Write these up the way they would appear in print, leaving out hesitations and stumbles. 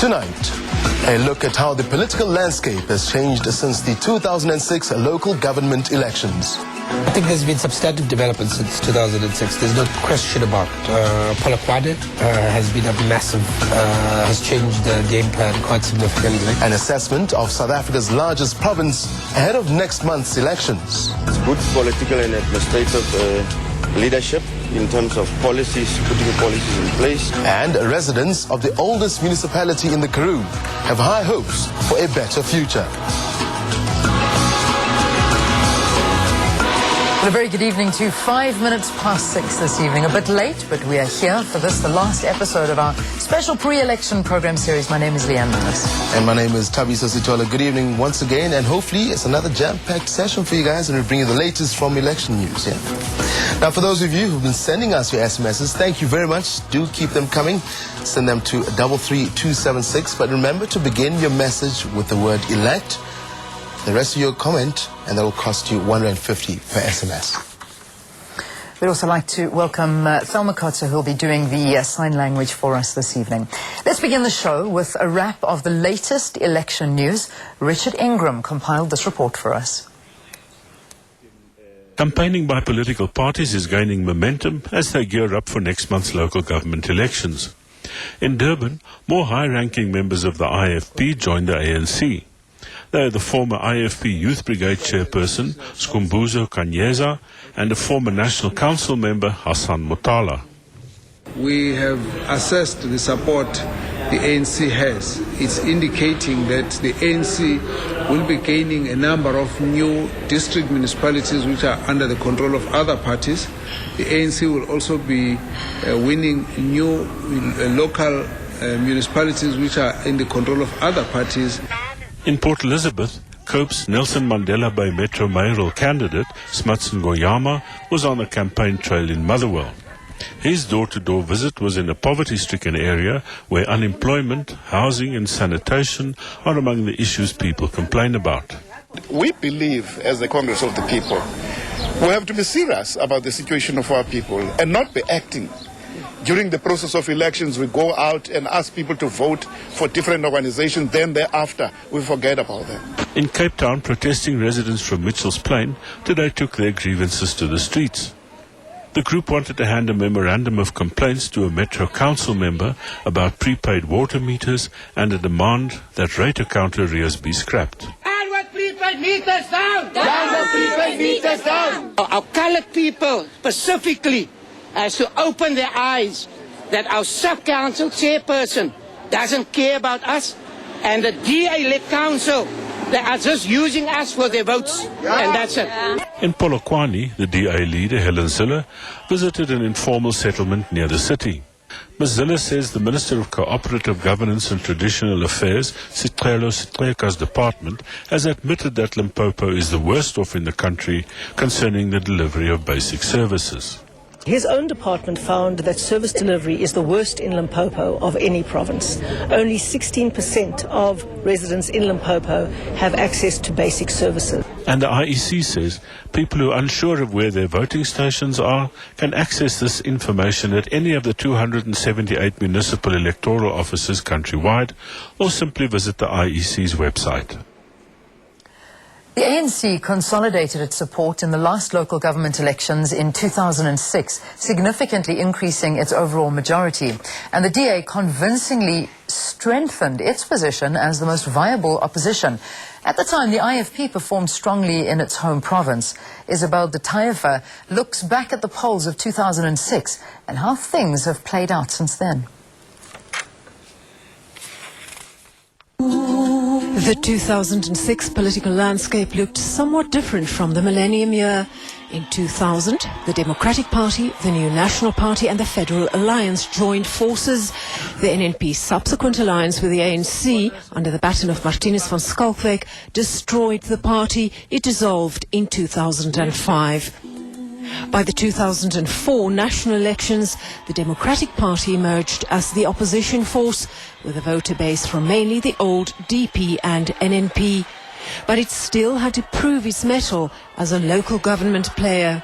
Tonight, a look at how the political landscape has changed since the 2006 local government elections. I think there's been substantive development since 2006. There's no question about Polokwane has been a massive, has changed the game plan quite significantly. An assessment of South Africa's largest province ahead of next month's elections. It's good political and administrative leadership in terms of policies, putting policies in place. And residents of the oldest municipality in the Karoo have high hopes for a better future. Well, a very good evening to 5 minutes past 6 this evening. A bit late, but we are here for this, the last episode of our special pre-election program series. My name is Leanne Lewis. And my name is Thabiso Sitola. Good evening once again, and hopefully it's another jam-packed session for you guys, and we bring you the latest from election news. Yeah. Now, for those of you who've been sending us your SMSs, thank you very much. Do keep them coming. Send them to 33276. But remember to begin your message with the word elect. The rest of your comment, and that will cost you R1.50 per SMS. We'd also like to welcome Thelma Kotze, who will be doing the sign language for us this evening. Let's begin the show with a wrap of the latest election news. Richard Ingram compiled this report for us. Campaigning by political parties is gaining momentum as they gear up for next month's local government elections. In Durban, more high-ranking members of the IFP joined the ANC. They are the former IFP Youth Brigade chairperson, Skhumbuzo Kanyeza, and a former National Council member, Hassan Motala. We have assessed the support the ANC has. It's indicating that the ANC will be gaining a number of new district municipalities which are under the control of other parties. The ANC will also be winning new local municipalities which are in the control of other parties. In Port Elizabeth, COPE's Nelson Mandela Bay Metro mayoral candidate, Smuts Ngoyama, was on the campaign trail in Motherwell. His door-to-door visit was in a poverty-stricken area where unemployment, housing and sanitation are among the issues people complain about. We believe, as the Congress of the People, we have to be serious about the situation of our people and not be acting. During the process of elections, we go out and ask people to vote for different organizations. Then thereafter, we forget about them. In Cape Town, protesting residents from Mitchell's Plain today took their grievances to the streets. The group wanted to hand a memorandum of complaints to a Metro Council member about prepaid water meters and a demand that rate account arrears be scrapped. Down with prepaid meters down! Down with prepaid meters down! Our coloured people specifically has to open their eyes that our sub-council chairperson doesn't care about us, and the DA-led council, they are just using us for their votes, and that's it. In Polokwane, the DA leader, Helen Zille, visited an informal settlement near the city. Ms. Zille says the Minister of Cooperative Governance and Traditional Affairs, Sicelo Sitleka's department, has admitted that Limpopo is the worst off in the country concerning the delivery of basic services. His own department found that service delivery is the worst in Limpopo of any province. Only 16% of residents in Limpopo have access to basic services. And the IEC says people who are unsure of where their voting stations are can access this information at any of the 278 municipal electoral offices countrywide, or simply visit the IEC's website. The ANC consolidated its support in the last local government elections in 2006, significantly increasing its overall majority. And the DA convincingly strengthened its position as the most viable opposition. At the time, the IFP performed strongly in its home province. Isabel de Taifa looks back at the polls of 2006 and how things have played out since then. The 2006 political landscape looked somewhat different from the millennium year. In 2000, the Democratic Party, the New National Party and the Federal Alliance joined forces. The NNP's subsequent alliance with the ANC, under the baton of Martinus van Schalkwyk, destroyed the party. It dissolved in 2005. By the 2004 national elections, the Democratic Party emerged as the opposition force, with a voter base from mainly the old DP and NNP. But it still had to prove its mettle as a local government player.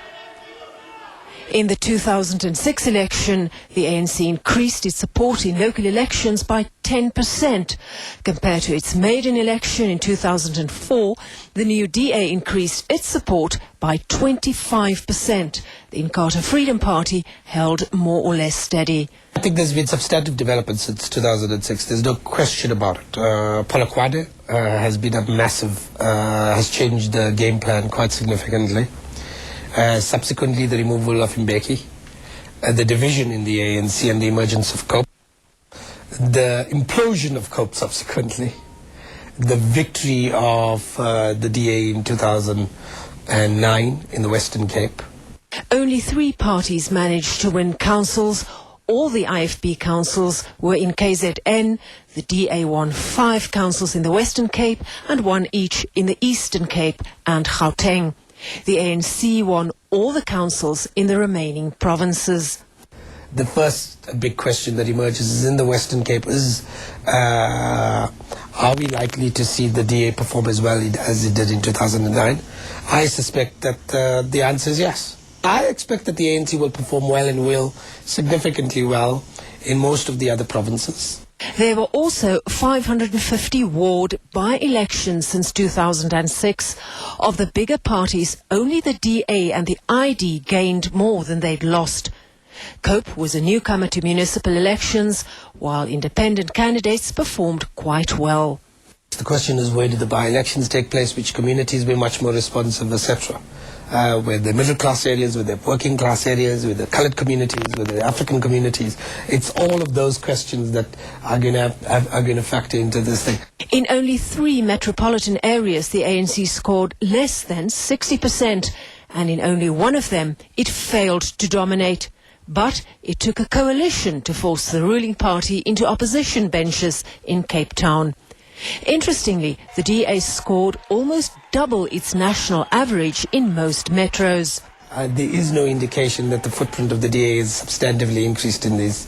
In the 2006 election, the ANC increased its support in local elections by 10%. Compared to its maiden election in 2004, the new DA increased its support by 25%. The Inkatha Freedom Party held more or less steady. I think there's been substantive development since 2006. There's no question about it. Polokwane has been a massive, has changed the game plan quite significantly. Subsequently, the removal of Mbeki, the division in the ANC and the emergence of COPE, the implosion of COPE subsequently, the victory of the DA in 2009 in the Western Cape. Only 3 parties managed to win councils. All the IFP councils were in KZN. The DA won 5 councils in the Western Cape and 1 each in the Eastern Cape and Gauteng. The ANC won all the councils in the remaining provinces. The first big question that emerges is in the Western Cape is, are we likely to see the DA perform as well as it did in 2009? I suspect that the answer is yes. I expect that the ANC will perform well and will significantly well in most of the other provinces. There were also 550 ward by-elections since 2006. Of the bigger parties, only the DA and the ID gained more than they'd lost. COPE was a newcomer to municipal elections, while independent candidates performed quite well. The question is, where did the by-elections take place, which communities were much more responsive, etc. Were the middle-class areas, were the working-class areas, were the coloured communities, were the African communities? It's all of those questions that are going to factor into this thing. In only 3 metropolitan areas, the ANC scored less than 60%, and in only 1 of them, it failed to dominate. But it took a coalition to force the ruling party into opposition benches in Cape Town. Interestingly, the DA scored almost double its national average in most metros. There is no indication that the footprint of the DA is substantively increased in these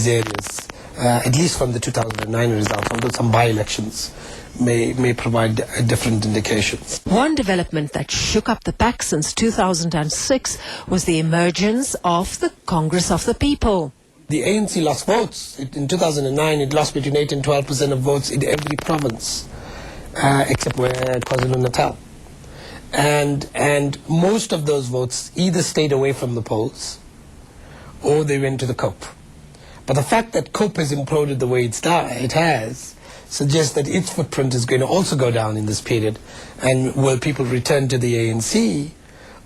areas, at least from the 2009 results, although some by-elections may provide different indications. One development that shook up the pack since 2006 was the emergence of the Congress of the People. The ANC lost votes. In 2009, it lost between 8 and 12% of votes in every province, except where KwaZulu-Natal. And most of those votes either stayed away from the polls or they went to the COPE. But the fact that COPE has imploded the way it has suggests that its footprint is going to also go down in this period. And will people return to the ANC,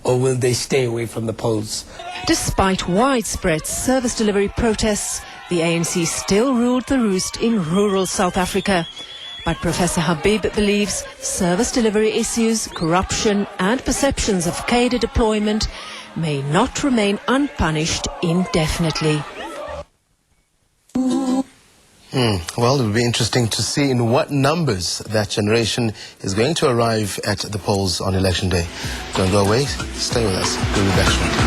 or will they stay away from the polls? Despite widespread service delivery protests, the ANC still ruled the roost in rural South Africa. But Professor Habib believes service delivery issues, corruption and perceptions of cadre deployment may not remain unpunished indefinitely. Well, it will be interesting to see in what numbers that generation is going to arrive at the polls on election day. Don't go away. Stay with us. We'll be back shortly.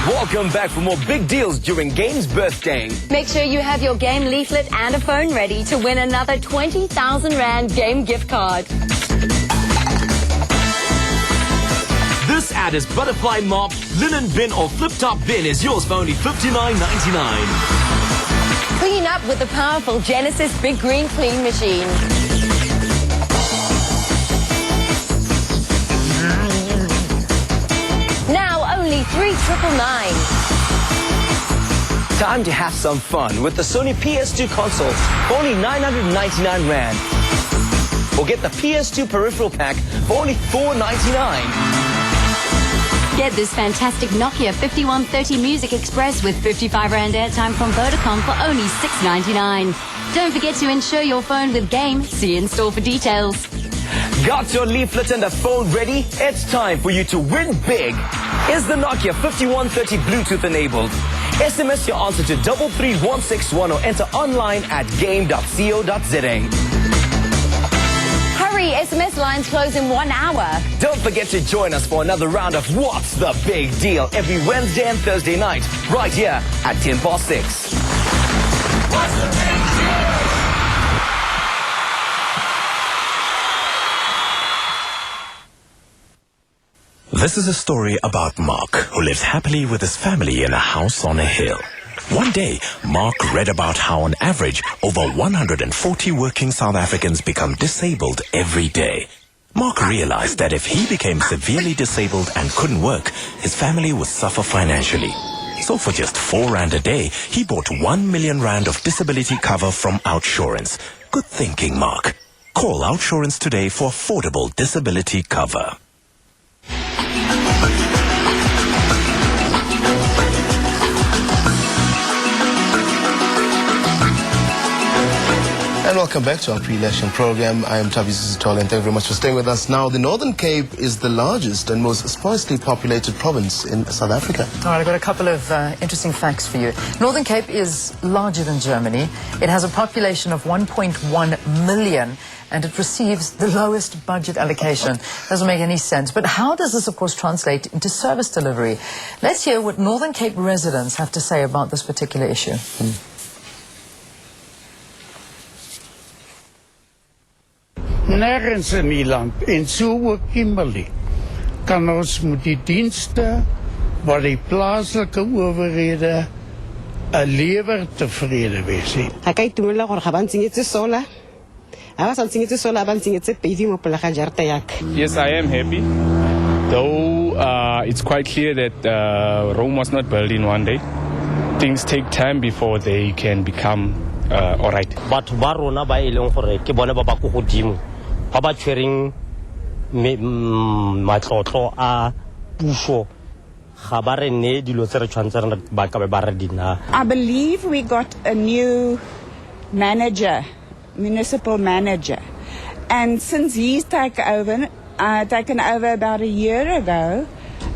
Welcome back for more big deals during Game's birthday. Make sure you have your game leaflet and a phone ready to win another 20,000 Rand game gift card. This ad is butterfly mop, linen bin or flip-top bin is yours for only $59.99. Clean up with the powerful Genesis Big Green Clean Machine. Now only $3,999. Time to have some fun with the Sony PS2 console for only 999 Rand. Or get the PS2 peripheral pack for only $499. Get this fantastic Nokia 5130 Music Express with 55 Rand airtime from Vodacom for only $699. Don't forget to insure your phone with Game. See in store for details. Got your leaflet and a phone ready? It's time for you to win big. Is the Nokia 5130 Bluetooth enabled? SMS your answer to 33161 or enter online at game.co.za. Hurry, SMS lines close in 1 hour. Don't forget to join us for another round of What's the Big Deal every Wednesday and Thursday night, right here at 6:10. What's the big deal? This is a story about Mark, who lives happily with his family in a house on a hill. One day, Mark read about how on average, over 140 working South Africans become disabled every day. Mark realized that if he became severely disabled and couldn't work, his family would suffer financially. So for just 4 rand a day, he bought 1 million rand of disability cover from Outsurance. Good thinking, Mark. Call Outsurance today for affordable disability cover. And welcome back to our pre-election program. I am Tavi Sisitole, and thank you very much for staying with us. Now, the Northern Cape is the largest and most sparsely populated province in South Africa. All right, I've got a couple of interesting facts for you. Northern Cape is larger than Germany. It has a population of 1.1 million, and it receives the lowest budget allocation. Doesn't make any sense. But how does this, of course, translate into service delivery? Let's hear what Northern Cape residents have to say about this particular issue. Nergens in die land en so ook Kimberley kan ons met die dienste wat die plaaslike owerhede lewer tevrede wees. Kyk toe hulle gaan gaan singetse sola. Was aan singetse sola, van singetse paving op la jarta yak. Yes, I am happy. Though it's quite clear that Rome was not built in one day. Things take time before they can become all right. But barona ba ileng gore ke bone ba ba go godimo. Ba ba tshwering matlotlo a puso ga ba re ne dilo tse re tshwantseng ba ka ba re dina. I believe we got a new manager, municipal manager, and since he's taken over about a year ago,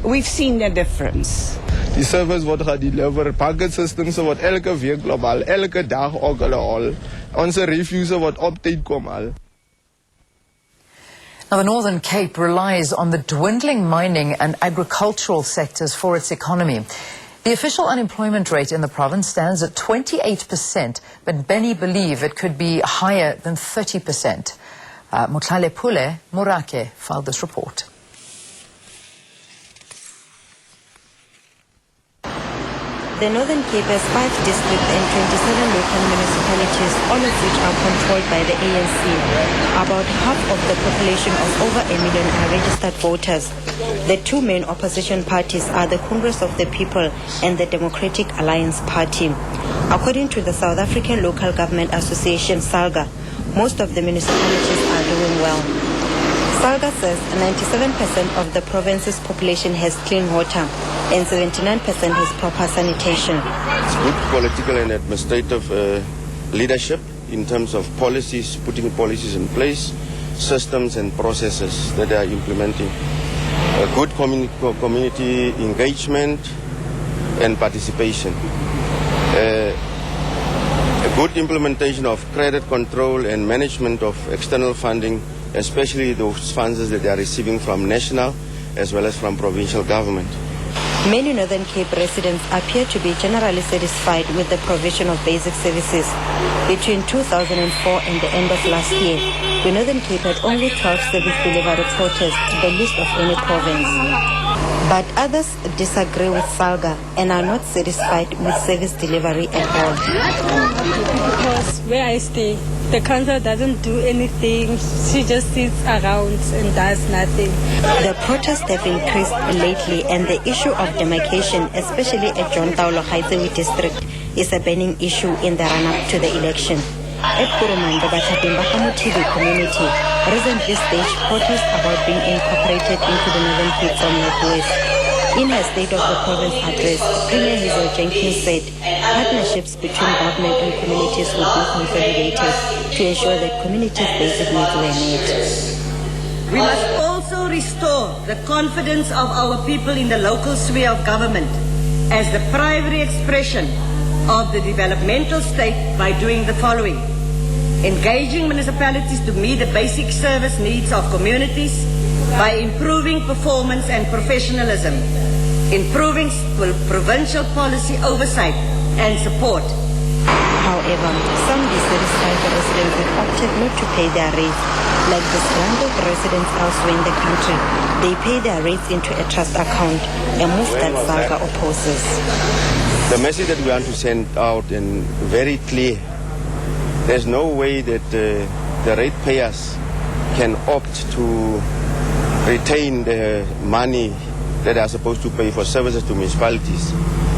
we've seen a difference. Die service word gedeliver, packet systems word elke week globaal, elke dag ook al. Onze reviews word op tyd kom al. Now, the Northern Cape relies on the dwindling mining and agricultural sectors for its economy. The official unemployment rate in the province stands at 28%, but many believe it could be higher than 30%. Motlhale Pule Morake filed this report. The Northern Cape has 5 districts and 27 local municipalities, all of which are controlled by the ANC. About half of the population of over 1 million are registered voters. The 2 main opposition parties are the Congress of the People and the Democratic Alliance Party. According to the South African Local Government Association, SALGA, most of the municipalities are doing well. SALGA says 97% of the province's population has clean water and 79% has proper sanitation. It's good political and administrative leadership in terms of policies, putting policies in place, systems and processes that they are implementing. Good community engagement and participation. A good implementation of credit control and management of external funding, especially those funds that they are receiving from national as well as from provincial government. Many Northern Cape residents appear to be generally satisfied with the provision of basic services. Between 2004 and the end of last year, the Northern Cape had only 12 service delivery quotas, the least of any province. But others disagree with SALGA and are not satisfied with service delivery at all. Because where I stay, the council doesn't do anything. She just sits around and does nothing. The protests have increased lately, and the issue of demarcation, especially at John Taolo Haitsewi district, is a burning issue in the run-up to the election. At Kuruman, the Bachatimba TV community recently staged protests about being incorporated into the Northern Cape from Northwest. In her State of the Province address, Premier Hazel Jenkins said partnerships between government and communities would be consolidated to ensure that communities' basic needs were met. We must also restore the confidence of our people in the local sphere of government as the primary expression of the developmental state by doing the following. engaging municipalities to meet the basic service needs of communities by improving performance and professionalism, improving provincial policy oversight and support. However, some dissatisfied residents have opted not to pay their rates. Like disgruntled residents elsewhere in the country, they pay their rates into a trust account, a move that SALGA opposes. The message that we want to send out and very clear, there's no way that the ratepayers can opt to retain the money that they are supposed to pay for services to municipalities.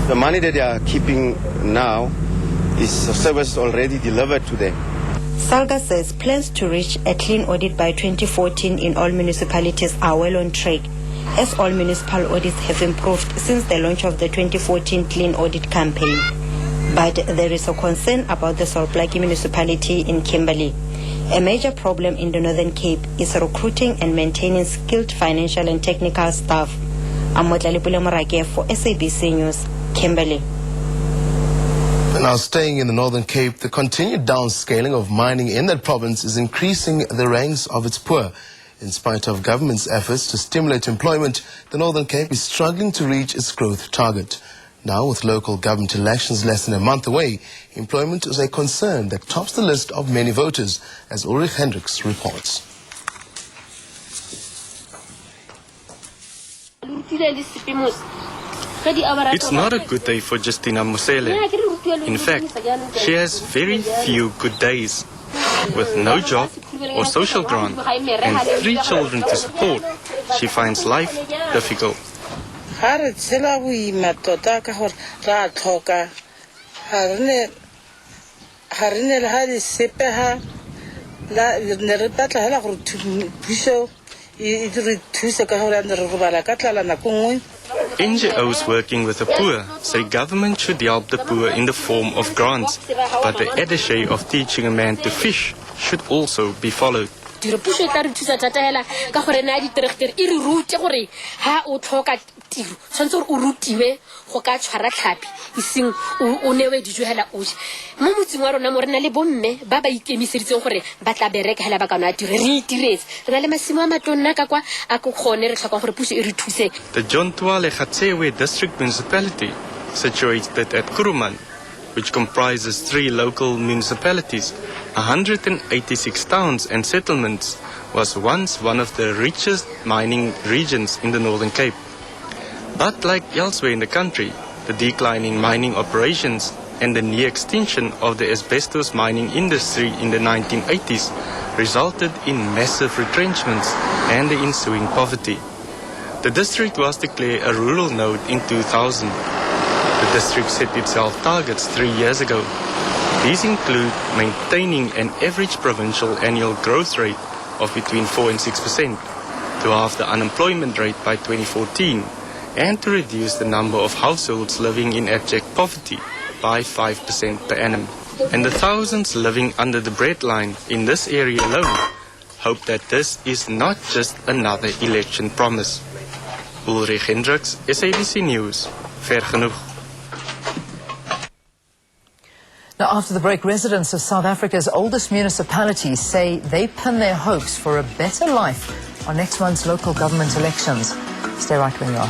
The money that they are keeping now is a service already delivered to them. SALGA says plans to reach a clean audit by 2014 in all municipalities are well on track, as all municipal audits have improved since the launch of the 2014 Clean Audit campaign. But there is a concern about the Solblaki municipality in Kimberley. A major problem in the Northern Cape is recruiting and maintaining skilled financial and technical staff. Amotlalipule Morake for SABC News, Kimberley. Now, staying in the Northern Cape, the continued downscaling of mining in that province is increasing the ranks of its poor. In spite of government's efforts to stimulate employment, the Northern Cape is struggling to reach its growth target. Now, with local government elections less than a month away, employment is a concern that tops the list of many voters, as Ulrich Hendricks reports. It's not a good day for Justina Musele. In fact, she has very few good days. With no job or social grant and 3 children to support, she finds life difficult. NGOs working with the poor say government should help the poor in the form of grants, but the adage of teaching a man to fish should also be followed. The John Tuale Gatsewe district municipality, situated at Kuruman, which comprises 3 local municipalities, 186 towns and settlements, was once one of the richest mining regions in the Northern Cape. But like elsewhere in the country, the decline in mining operations and the near extinction of the asbestos mining industry in the 1980s resulted in massive retrenchments and the ensuing poverty. The district was declared a rural node in 2000. The district set itself targets 3 years ago. These include maintaining an average provincial annual growth rate of between 4 and 6%, to halve the unemployment rate by 2014, and to reduce the number of households living in abject poverty by 5% per annum. And the thousands living under the breadline in this area alone hope that this is not just another election promise. Ulrich Hendricks, SABC News, ver genoeg. Now, after the break, residents of South Africa's oldest municipalities say they pin their hopes for a better life on next month's local government elections. Stay right where you are.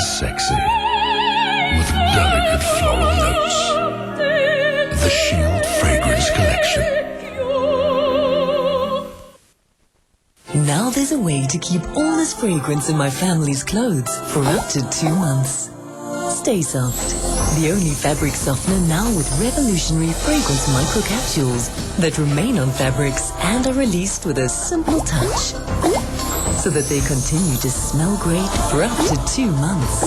Sexy, with delicate floral notes. The Shield Fragrance Collection. Now there's a way to keep all this fragrance in my family's clothes for up to 2 months. Stay Soft, the only fabric softener now with revolutionary fragrance microcapsules that remain on fabrics and are released with a simple touch, so that they continue to smell great for up to 2 months.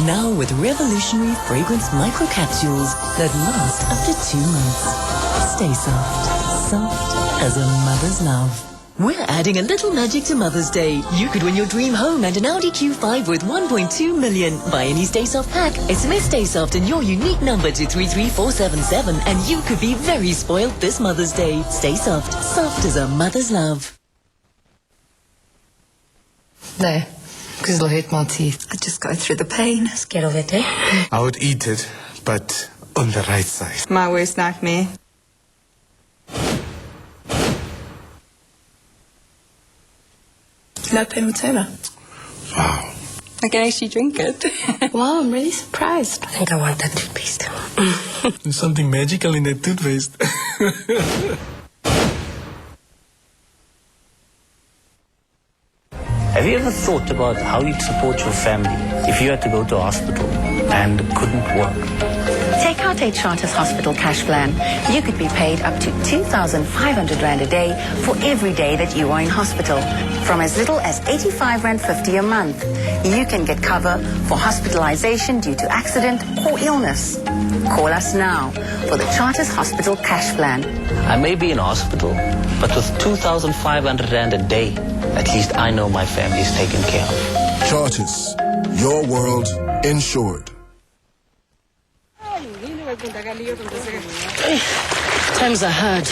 Now with revolutionary fragrance microcapsules that last up to 2 months. Stay soft, soft as a mother's love. We're adding a little magic to Mother's Day. You could win your dream home and an Audi Q5 worth 1.2 million. Buy any StaySoft pack, SMS StaySoft and your unique number to 33477 and you could be very spoiled this Mother's Day. StaySoft, soft as a mother's love. No, because it'll hurt my teeth. I just go through the pain. Scared of it, eh? I would eat it, but on the right side. My worst nightmare. No pain whatsoever. Wow. I can actually drink it. Wow, I'm really surprised. I think I want that toothpaste. There's something magical in that toothpaste. Have you ever thought about how you'd support your family if you had to go to a hospital and couldn't work? Take out a Charters Hospital cash plan. You could be paid up to 2,500 Rand a day for every day that you are in hospital. From as little as 85 Rand 50 a month. You can get cover for hospitalization due to accident or illness. Call us now for the Charters Hospital cash plan. I may be in hospital, but with 2,500 Rand a day, at least I know my family is taken care of. Charters, your world insured. Times are hard.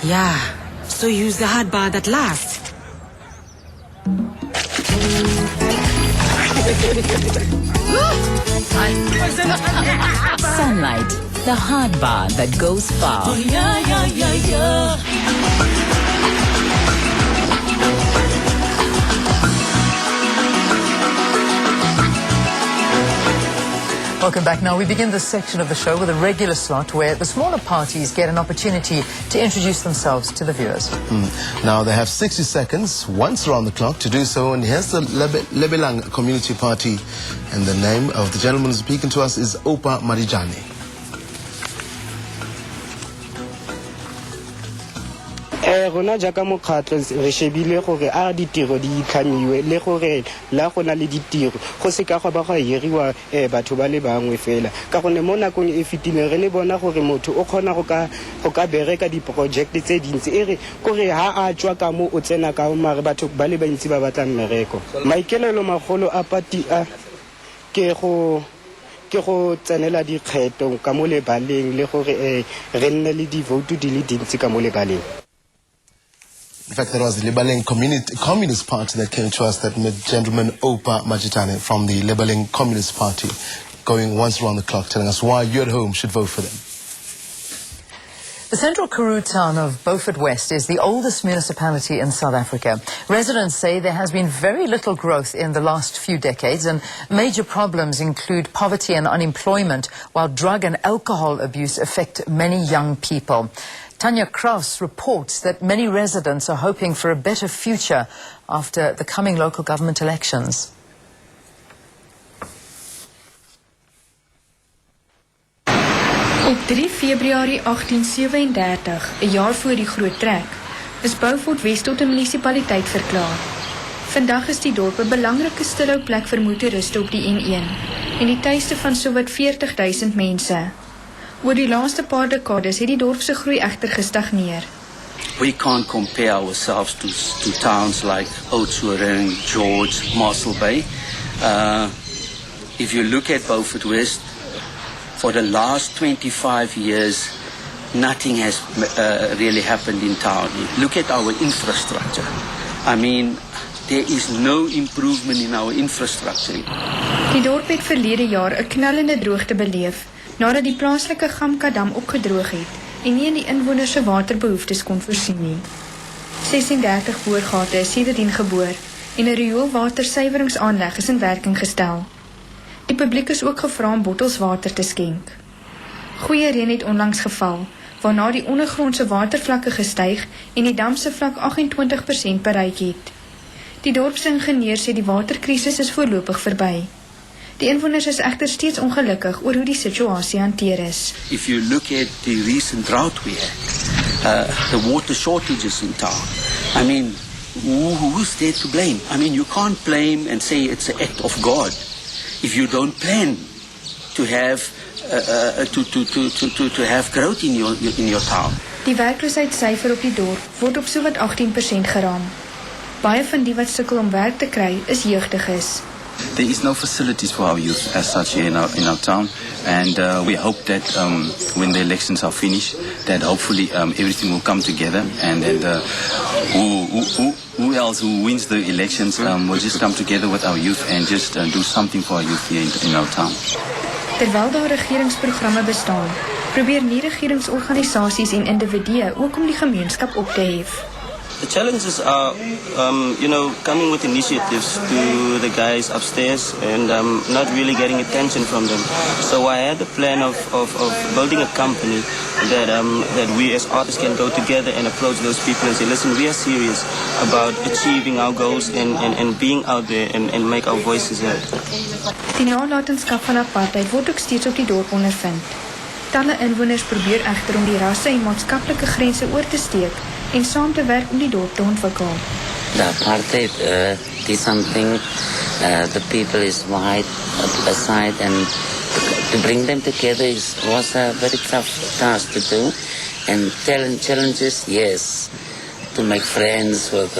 Yeah, so use the hard bar that lasts. Sunlight, the hard bar that goes far. Oh, yeah, yeah, yeah, yeah. Welcome back. Now we begin this section of the show with a regular slot where the smaller parties get an opportunity to introduce themselves to the viewers. Now they have 60 seconds once around the clock to do so, and here's the Lebelang Community Party, and the name of the gentleman who's speaking to us is Opa Marijane. Rona jaka mokgatlo re shebile gore a ditiro di itlhamiwe le gore la gona le ditiro go se ka go ba go hiriwa batho ba le bangwe fela ka gone mo nakong e fetile re ne bona gore motho o khona go ka bereka di project tse dintsi ere gore ha a tswa ka mo o tsena ka mare batho ba le bantsi ba batlang mereko maikelelo magolo a party a ke go tsenela dikgetho ka mo le baleng le gore re nne le di vote di le dintsi ka mo le baleng. In fact, that was the Lebaling Communist Party that came to us, that gentleman Opa Majitane from the Lebaling Communist Party, going once around the clock, telling us why you at home should vote for them. The central Karoo town of Beaufort West is the oldest municipality in South Africa. Residents say there has been very little growth in the last few decades, and major problems include poverty and unemployment, while drug and alcohol abuse affect many young people. Tanya Kraus reports that many residents are hoping for a better future after the coming local government elections. Op 3 Februarie 1837, 'n jaar voor die groot trek, is Beaufort West tot 'n munisipaliteit verklaar. Vandag is die dorp 'n belangrike stilhouplek vir motoriste op die N1 en die tuiste van sowat 40,000 mense. Oor die laaste paar dekades het die dorp se groei egter gestagneer. We can't compare ourselves to towns like Oudtshoorn, George, Mossel Bay. If you look at Beaufort West, for the last 25 years, nothing has really happened in town. Look at our infrastructure. I mean, there is no improvement in our infrastructure. Die dorp het verlede jaar 'n knallende droogte beleef, nadat die plaaslike Gamka-dam opgedroog het en nie in die inwoners se waterbehoeftes kon voorsien nie. 36 boorgate is sedertdien geboor en 'n rioolwatersuiweringsaanleg is in werking gestel. Die publiek is ook gevra om bottels water te skenk. Goeie reën het onlangs geval, waarna die ondergrondse watervlakke gestyg en die dam se vlak 28% bereik het. Die dorpsingenieur sê die waterkrisis is voorlopig verby. Die inwoners is egter steeds ongelukkig oor hoe die situasie hanteer is. If you look at the recent drought we had, the water shortages in town, I mean, who's there to blame? I mean, you can't blame and say it's an act of God if you don't plan to have to have growth in your town. Die werkloosheidssyfer op die dorp word op sowat 18% geraam. Baie van die wat sukkel om werk te kry is jeugdiges. There is no facilities for our youth as such here in our town, and we hope that when the elections are finished, that hopefully everything will come together, and then who else who wins the elections will just come together with our youth and just do something for our youth here in our town. Terwyl daar regeringsprogramme bestaan, probeer nie-regeringsorganisasies en individue ook om die gemeenskap op te hef. The challenges are, coming with initiatives to the guys upstairs and not really getting attention from them. So I had the plan of building a company that we as artists can go together and approach those people and say, listen, we are serious about achieving our goals and being out there and make our voices heard. Die nalatenskap van apartheid word ook steeds op die dorp ondervind. Talle inwoners probeer egter om die rasse en maatskaplike grense oor te steek en saam te werk om die dorp te ontwikkel. The apartheid did something, the people is white aside, and to bring them together was a very tough task to do. And challenges, yes, to make friends with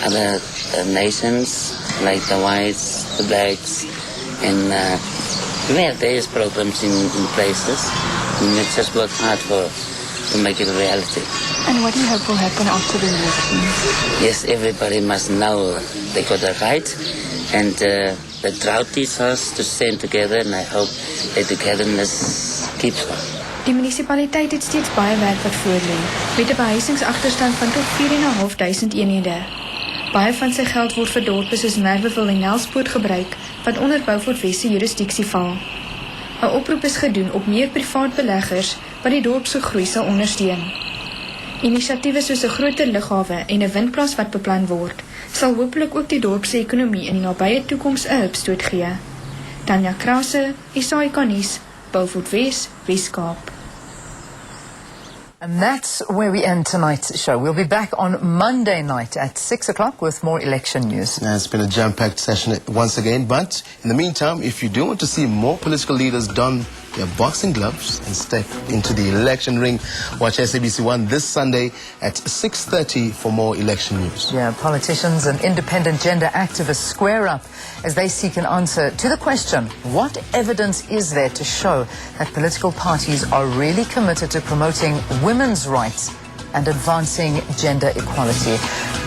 other nations, like the whites, the blacks, and there is problems in places, and it's just work hard to make it a reality. And what do you hope will happen after the elections? Yes, everybody must know they got a right, and the drought teaches us to stand together, and I hope that togetherness keeps on. Die munisipaliteit het steeds baie werk wat voorlê, met 'n behuisingsagterstand van tot 4.500 eenhede. Baie van sy geld word vir dorpe soos Merweville en Nelspoort gebruik, wat onder Beaufort-Wes se jurisdiksie val. 'n Oproep is gedoen op meer privaat beleggers wat die dorp se groei sal ondersteun. Inisiatiewe soos 'n groter lughawe en 'n windplaas wat beplan word, sal hopelik ook die dorp se ekonomie in die nabye toekoms 'n hupstoot gee. Tanya Krause, SAK nuus, Beaufort-Wes, Weskaap. And that's where we end tonight's show. We'll be back on Monday night at 6 o'clock with more election news. Yeah, it's been a jam-packed session once again, but in the meantime, if you do want to see more political leaders don their boxing gloves and step into the election ring, watch SABC1 this Sunday at 6:30 for more election news. Yeah, politicians and independent gender activists square up as they seek an answer to the question, what evidence is there to show that political parties are really committed to promoting women's rights and advancing gender equality?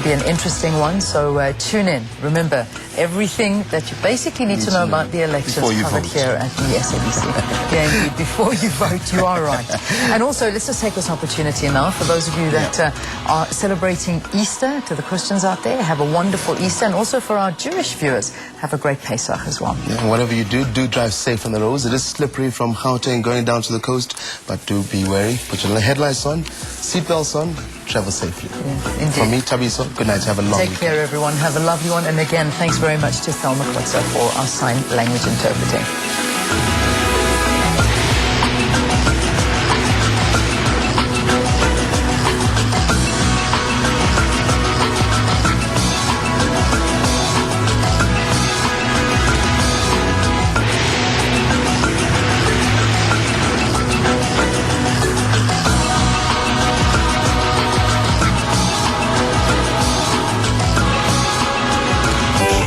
Be an interesting one, so tune in. Remember, everything that you basically need to know about the elections covered here at the SABC. Yeah, indeed, before you vote, you are right. And also, let's just take this opportunity now for those of you that are celebrating Easter, to the Christians out there, have a wonderful Easter, and also for our Jewish viewers, have a great Pesach as well. Yeah, and whatever you do, do drive safe on the roads. It is slippery from Gauteng going down to the coast, but do be wary. Put your headlights on, seatbelts on, travel safely. Yeah, indeed. From me, Tabiso, good night. Have a long Take care, everyone. Have a lovely one. And again, thanks very much to Thelma Kotzer for our sign language interpreting.